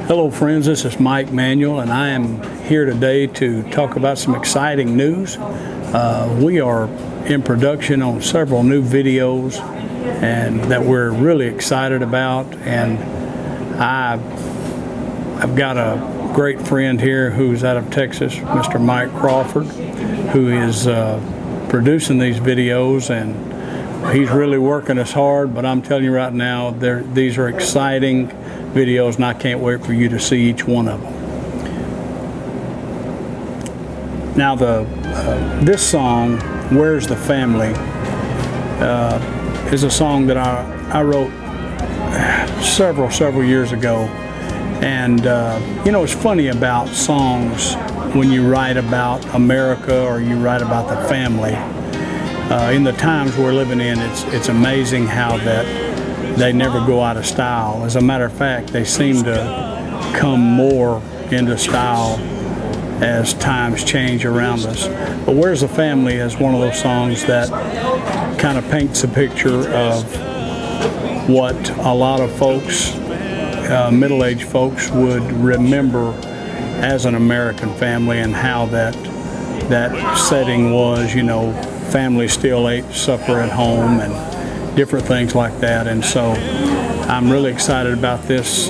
Hello friends, this is Manuel, and I am here today to talk about some exciting news. We are in production on several new videos and that we're really excited about, and I've got a great friend here who's out of Texas, Mr. Mike Crawford, who is producing these videos, and he's really working us hard, but I'm telling you right now, these are exciting videos, and I can't wait for you to see each one of them. Now, this song, "Where's the Family," is a song that I wrote several years ago. And you know, it's funny about songs when you write about America or you write about the family. In the times we're living in, it's amazing how that they never go out of style. As a matter of fact, they seem to come more into style as times change around us. But "Where's the Family" is one of those songs that kind of paints a picture of what a lot of folks, middle-aged folks, would remember as an American family, and how that setting was, you know, families still ate supper at home and different things like that. And so I'm really excited about this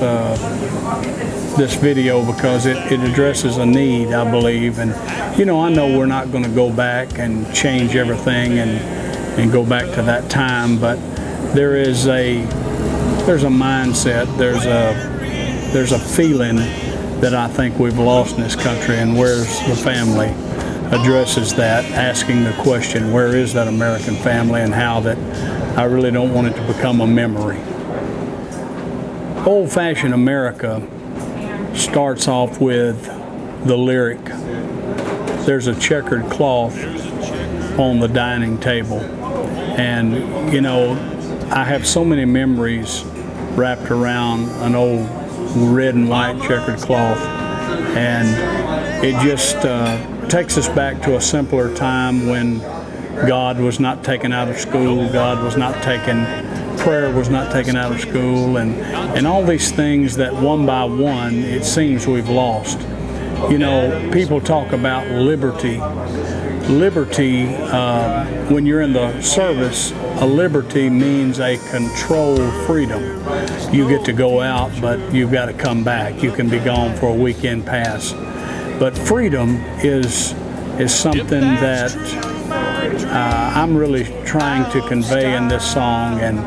video because it addresses a need, I believe. And you know, I know we're not going to go back and change everything and go back to that time, but there's a mindset, there's a feeling that I think we've lost in this country, and "Where's the Family" addresses that, asking the question, where is that American family, and how that I really don't want it to become a memory. Old-fashioned America starts off with the lyric, "There's a checkered cloth on the dining table." And you know, I have so many memories wrapped around an old red and white checkered cloth, and it just takes us back to a simpler time when God was not taken out of school, prayer was not taken out of school, and all these things that one by one it seems we've lost. You know, people talk about liberty. Liberty, when you're in the service, a liberty means a controlled freedom. You get to go out, but you've got to come back. You can be gone for a weekend pass. But freedom is something that I'm really trying to convey in this song, and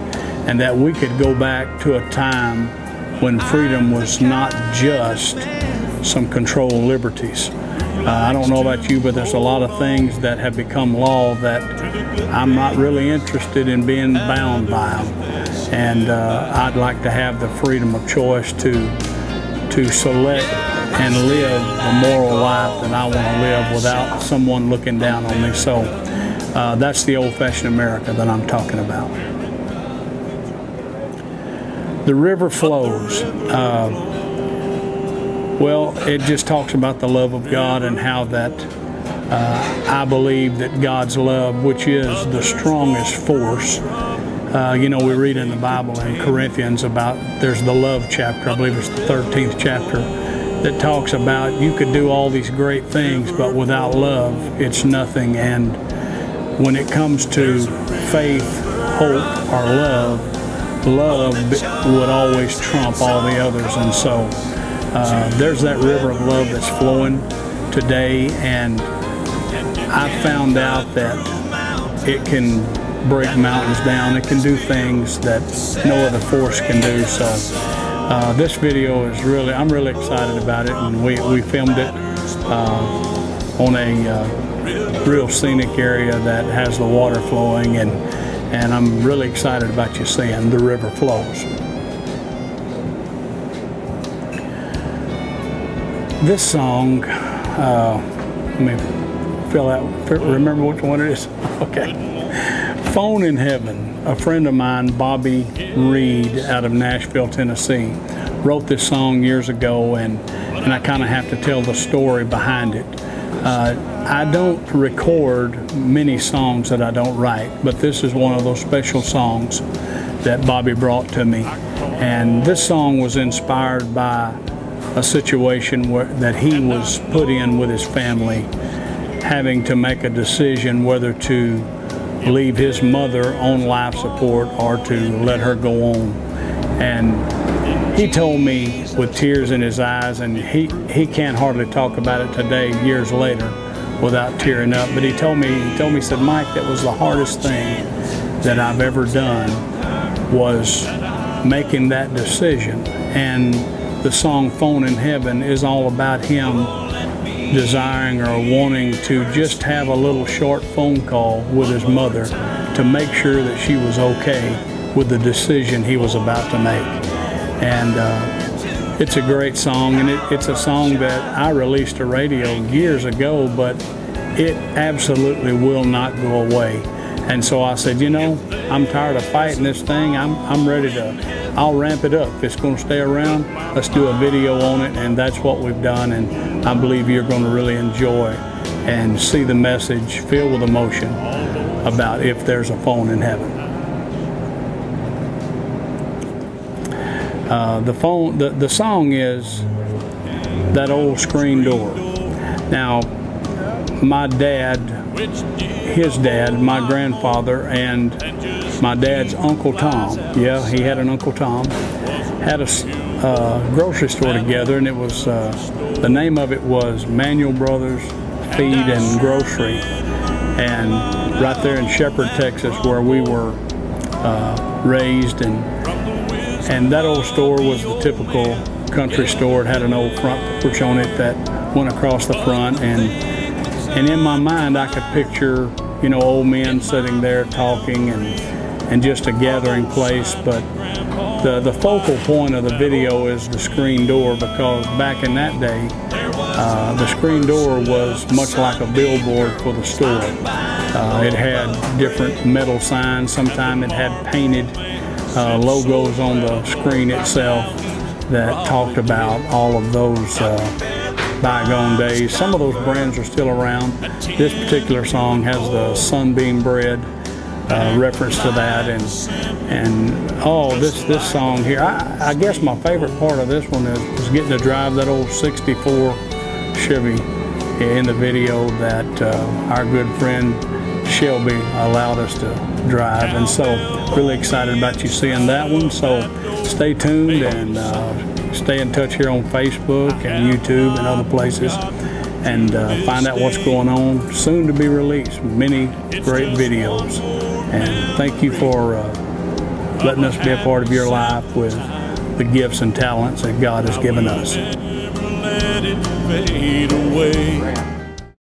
that we could go back to a time when freedom was not just some controlled liberties. I don't know about you, but there's a lot of things that have become law that I'm not really interested in being bound by them. And I'd like to have the freedom of choice to select and live the moral life that I want to live without someone looking down on me. So that's the old-fashioned America that I'm talking about. The river flows. Well, it just talks about the love of God, and how that I believe that God's love, which is the strongest force. You know, we read in the Bible in Corinthians about, there's the love chapter, I believe it's the 13th chapter, that talks about you could do all these great things, but without love, it's nothing. And when it comes to faith, hope, or love would always trump all the others. And so there's that river of love that's flowing today, and I found out that it can break mountains down. It can do things that no other force can do. So this video is I'm really excited about it, and we filmed it on a real scenic area that has the water flowing, and I'm really excited about you seeing the river flows. This song, let me remember which one it is. Okay. "Phone in Heaven." A friend of mine, Bobby Reed, out of Nashville, Tennessee, wrote this song years ago, and I kind of have to tell the story behind it. I don't record many songs that I don't write, but this is one of those special songs that Bobby brought to me. And this song was inspired by a situation that he was put in with his family, having to make a decision whether to leave his mother on life support or to let her go on. And he told me with tears in his eyes, and he can't hardly talk about it today, years later, without tearing up. But he told me, he said, Mike, that was the hardest thing that I've ever done, was making that decision. And the song Phone in Heaven is all about him desiring or wanting to just have a little short phone call with his mother to make sure that she was okay with the decision he was about to make. And it's a great song, and it's a song that I released to radio years ago, but it absolutely will not go away. And so I said, you know, I'm tired of fighting this thing. I'm ready to, I'll ramp it up. If it's going to stay around, let's do a video on it, and that's what we've done. And I believe you're going to really enjoy and see the message filled with emotion about if there's a phone in heaven. The song is That Old Screen Door. Now, my dad, his dad, my grandfather, and my dad's Uncle Tom, yeah, he had an Uncle Tom, had a grocery store together, and it was, the name of it was Manuel Brothers Feed and Grocery, and right there in Shepherd, Texas, where we were raised, and that old store was the typical country store. It had an old front porch on it that went across the front, and in my mind I could picture, you know, old men sitting there talking and just a gathering place. But the focal point of the video is the screen door, because back in that day, the screen door was much like a billboard for the store. It had different metal signs. Sometimes it had painted logos on the screen itself that talked about all of those bygone days. Some of those brands are still around. This particular song has the Sunbeam bread reference to that, and oh, this song here, I guess my favorite part of this one is getting to drive that old 64 Chevy in the video that our good friend Shelby allowed us to drive, and so really excited about you seeing that one. So stay tuned and stay in touch here on Facebook and YouTube and other places, and find out what's going on. Soon to be released, many great videos. And thank you for letting us be a part of your life with the gifts and talents that God has given us. Let it fade away.